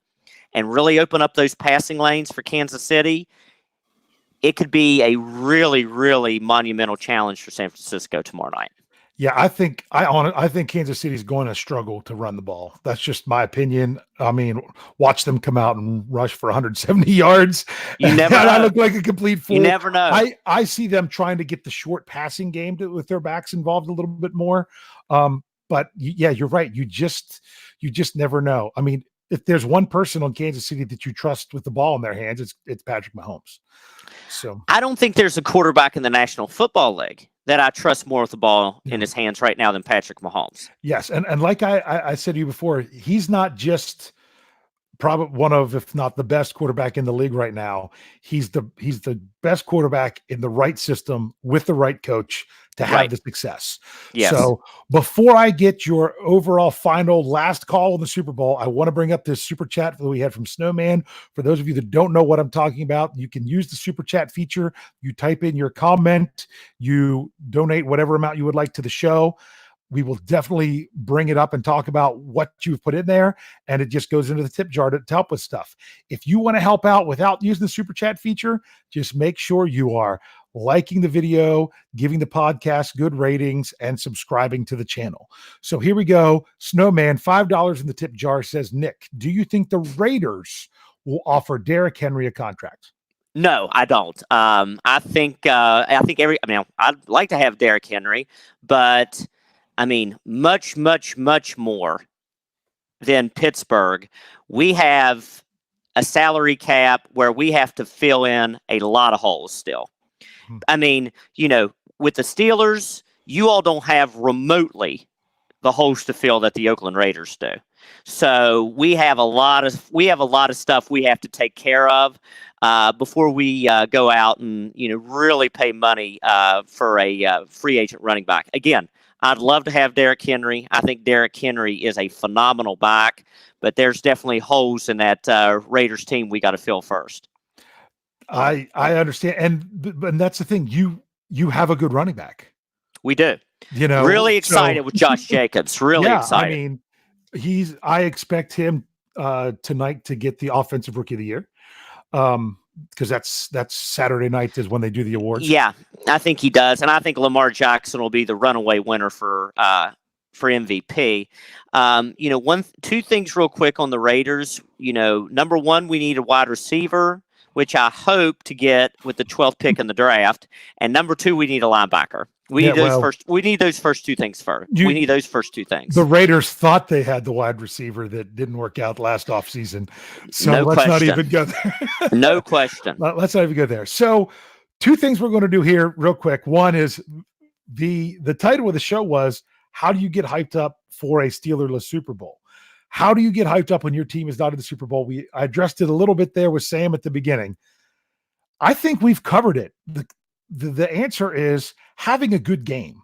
and really open up those passing lanes for Kansas City, it could be a really, really monumental challenge for San Francisco tomorrow night. Yeah, I think Kansas City's going to struggle to run the ball. That's just my opinion. I mean, watch them come out and rush for 170 yards. You never and know. I look like a complete fool. You never know. I see them trying to get the short passing game with their backs involved a little bit more. But yeah, you're right. You just never know. I mean, if there's one person on Kansas City that you trust with the ball in their hands, it's Patrick Mahomes. So I don't think there's a quarterback in the National Football League that I trust more with the ball in his hands right now than Patrick Mahomes. Yes, and like I said to you before, he's not just probably one of, if not the best quarterback in the league right now. He's the best quarterback in the right system with the right coach to have the success. Yes. So before I get your overall final last call on the Super Bowl, I want to bring up this super chat that we had from Snowman. For those of you that don't know what I'm talking about, you can use the super chat feature. You type in your comment, you donate whatever amount you would like to the show. We will definitely bring it up and talk about what you've put in there, and it just goes into the tip jar to help with stuff. If you want to help out without using the super chat feature, just make sure you are liking the video, giving the podcast good ratings, and subscribing to the channel. So here we go. Snowman, $5 in the tip jar, says, Nick, do you think the Raiders will offer Derrick Henry a contract? No, I don't. I think I'd like to have Derrick Henry, but I mean, much, much, much more than Pittsburgh. We have a salary cap where we have to fill in a lot of holes still. I mean, with the Steelers, you all don't have remotely the holes to fill that the Oakland Raiders do. So we have a lot of stuff we have to take care of before we go out and really pay money for a free agent running back. Again, I'd love to have Derrick Henry. I think Derrick Henry is a phenomenal back, but there's definitely holes in that Raiders team we got to fill first. I understand, and that's the thing. You have a good running back. We do. Really excited with Josh Jacobs. Really excited. I mean, I expect him tonight to get the Offensive Rookie of the Year, because that's Saturday night is when they do the awards. Yeah, I think he does, and I think Lamar Jackson will be the runaway winner for MVP. Two things real quick on the Raiders. Number one, we need a wide receiver, which I hope to get with the 12th pick in the draft. And number two, we need a linebacker. We need those first two things first. We need those first two things. The Raiders thought they had the wide receiver that didn't work out last offseason. So let's not even go there. No question. Let's not even go there. So two things we're going to do here real quick. One is the title of the show was, how do you get hyped up for a Steelers-less Super Bowl? How do you get hyped up when your team is not in the Super Bowl? I addressed it a little bit there with Sam at the beginning. I think we've covered it. The answer is having a good game,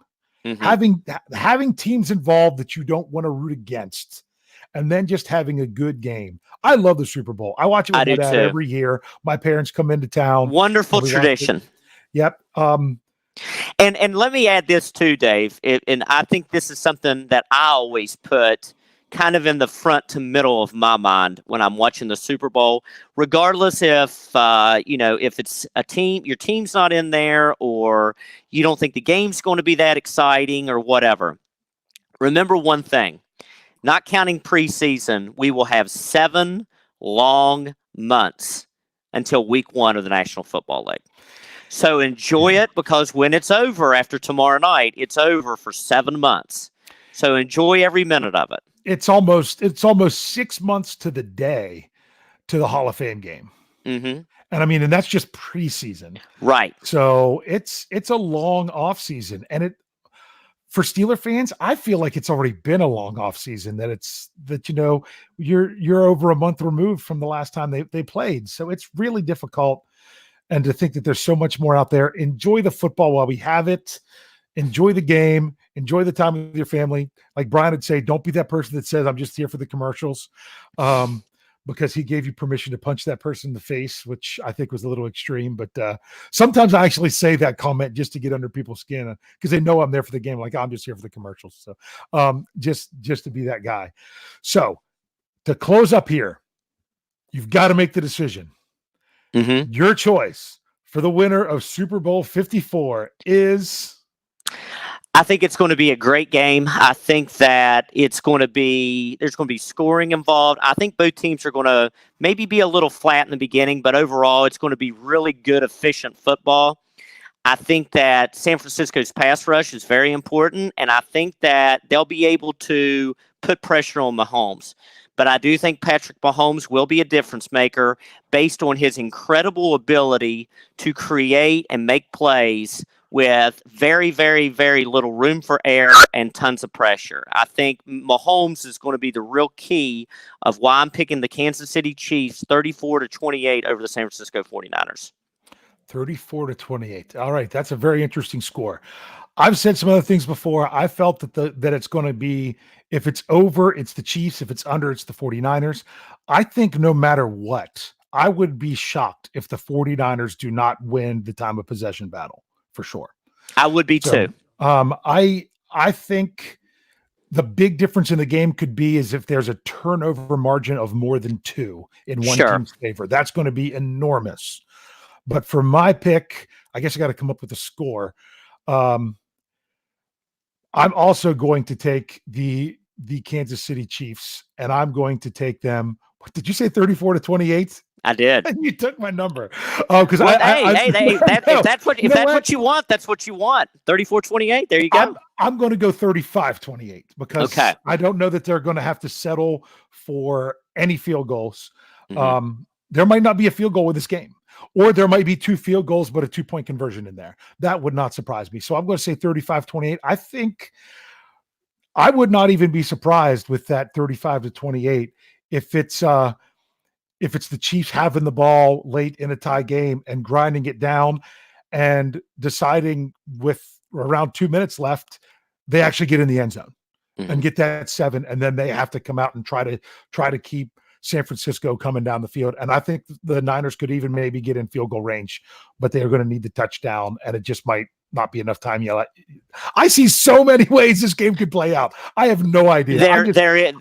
having teams involved that you don't want to root against, and then just having a good game. I love the Super Bowl. I watch it with my dad every year. My parents come into town. Wonderful tradition. Yep. And let me add this too, Dave. And I think this is something that I always put kind of in the front to middle of my mind when I'm watching the Super Bowl, regardless if it's a team, your team's not in there, or you don't think the game's going to be that exciting or whatever. Remember one thing, not counting preseason, we will have 7 long months until week 1 of the National Football League. So enjoy it, because when it's over after tomorrow night, it's over for 7 months. So enjoy every minute of it. It's almost 6 months to the day to the Hall of Fame game. Mm-hmm. And that's just preseason. Right. So it's a long off season. And for Steeler fans, I feel like it's already been a long off season, you're over a month removed from the last time they played. So it's really difficult. And to think that there's so much more out there. Enjoy the football while we have it. Enjoy the game. Enjoy the time with your family. Like Brian would say, don't be that person that says, I'm just here for the commercials, because he gave you permission to punch that person in the face, which I think was a little extreme. But sometimes I actually say that comment just to get under people's skin, because they know I'm there for the game. Like, I'm just here for the commercials. So just to be that guy. So to close up here, you've got to make the decision. Mm-hmm. Your choice, for the winner of Super Bowl 54 is? I think it's going to be a great game. I think that there's going to be scoring involved. I think both teams are going to maybe be a little flat in the beginning, but overall it's going to be really good, efficient football. I think that San Francisco's pass rush is very important, and I think that they'll be able to put pressure on Mahomes. But I do think Patrick Mahomes will be a difference maker based on his incredible ability to create and make plays with very, very, very little room for error and tons of pressure. I think Mahomes is going to be the real key of why I'm picking the Kansas City Chiefs 34-28 over the San Francisco 49ers. 34-28. All right. That's a very interesting score. I've said some other things before. I felt that it's going to be, if it's over, it's the Chiefs. If it's under, it's the 49ers. I think no matter what, I would be shocked if the 49ers do not win the time of possession battle, for sure. I would be too. I think the big difference in the game could be is if there's a turnover margin of more than 2 in one team's favor. That's going to be enormous. But for my pick, I guess I got to come up with a score. I'm also going to take the Kansas City Chiefs, and I'm going to take them. What did you say? 34-28? I did. You took my number. Oh, because if that's what you want, that's what you want. 34-28. There you go. I'm going to go 35-28 because I don't know that they're going to have to settle for any field goals. Mm-hmm. There might not be a field goal with this game, or there might be 2 field goals but a 2-point conversion in there. That would not surprise me. So I'm going to say 35-28. I think I would not even be surprised with that 35-28 if it's the Chiefs having the ball late in a tie game and grinding it down and deciding with around 2 minutes left, they actually get in the end zone and get that 7, and then they have to come out and try to keep San Francisco coming down the field. And I think the Niners could even maybe get in field goal range, but they are going to need the touchdown, and it just might not be enough time yet. I see so many ways this game could play out. I have no idea. There's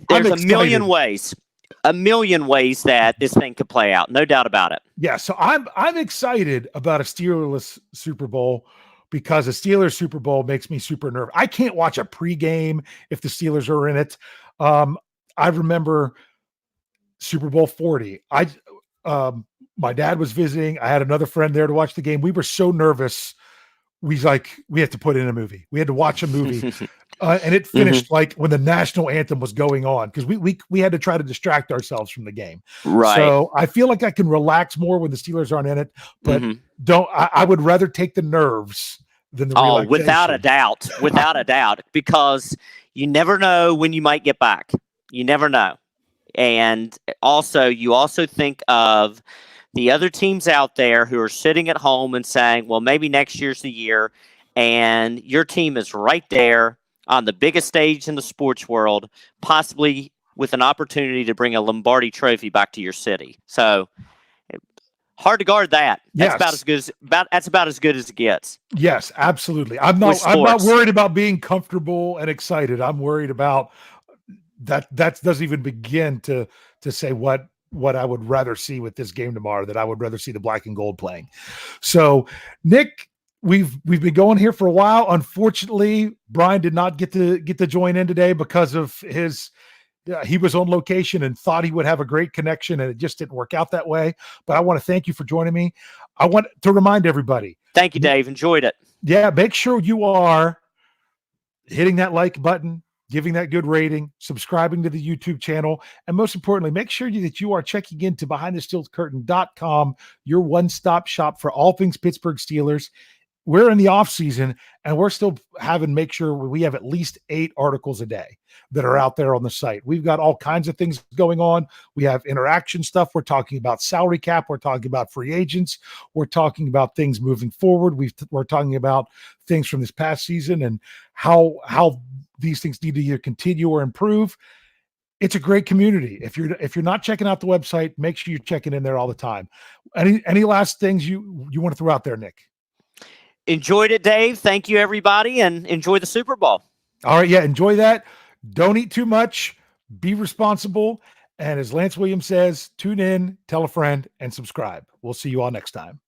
a million ways. A million ways that this thing could play out. No doubt about it. Yeah. So I'm excited about a Steelers Super Bowl because a Steelers Super Bowl makes me super nervous. I can't watch a pregame if the Steelers are in it. I remember Super Bowl 40. My dad was visiting. I had another friend there to watch the game. We were so nervous. We had to put in a movie. We had to watch a movie. And it finished like when the national anthem was going on because we had to try to distract ourselves from the game. Right. So I feel like I can relax more when the Steelers aren't in it, but I would rather take the nerves than the relaxation. Without a doubt, because you never know when you might get back. You never know. And you also think of the other teams out there who are sitting at home and saying, well, maybe next year's the year, and your team is right there on the biggest stage in the sports world, possibly with an opportunity to bring a Lombardi trophy back to your city. So hard to guard that. That's about as good as it gets. Yes, absolutely. I'm not worried about being comfortable and excited. I'm worried about that doesn't even begin to say what I would rather see with this game tomorrow, that I would rather see the black and gold playing. So Nick, we've been going here for a while. Unfortunately, Brian did not get to join in today because of he was on location and thought he would have a great connection, and it just didn't work out that way. But I want to thank you for joining me. I want to remind everybody. Thank you, Dave. Enjoyed it. Yeah, make sure you are hitting that like button, giving that good rating, subscribing to the YouTube channel, and most importantly, make sure that you are checking into BehindTheSteelCurtain.com, your one-stop shop for all things Pittsburgh Steelers. We're in the off season, and we're still make sure we have at least 8 articles a day that are out there on the site. We've got all kinds of things going on. We have interaction stuff. We're talking about salary cap. We're talking about free agents. We're talking about things moving forward. We're talking about things from this past season and how these things need to either continue or improve. It's a great community. If you're not checking out the website, make sure you're checking in there all the time. Any last things you want to throw out there, Nick? Enjoyed it, Dave. Thank you, everybody, and enjoy the Super Bowl. All right, yeah, enjoy that. Don't eat too much. Be responsible. And as Lance Williams says, tune in, tell a friend, and subscribe. We'll see you all next time.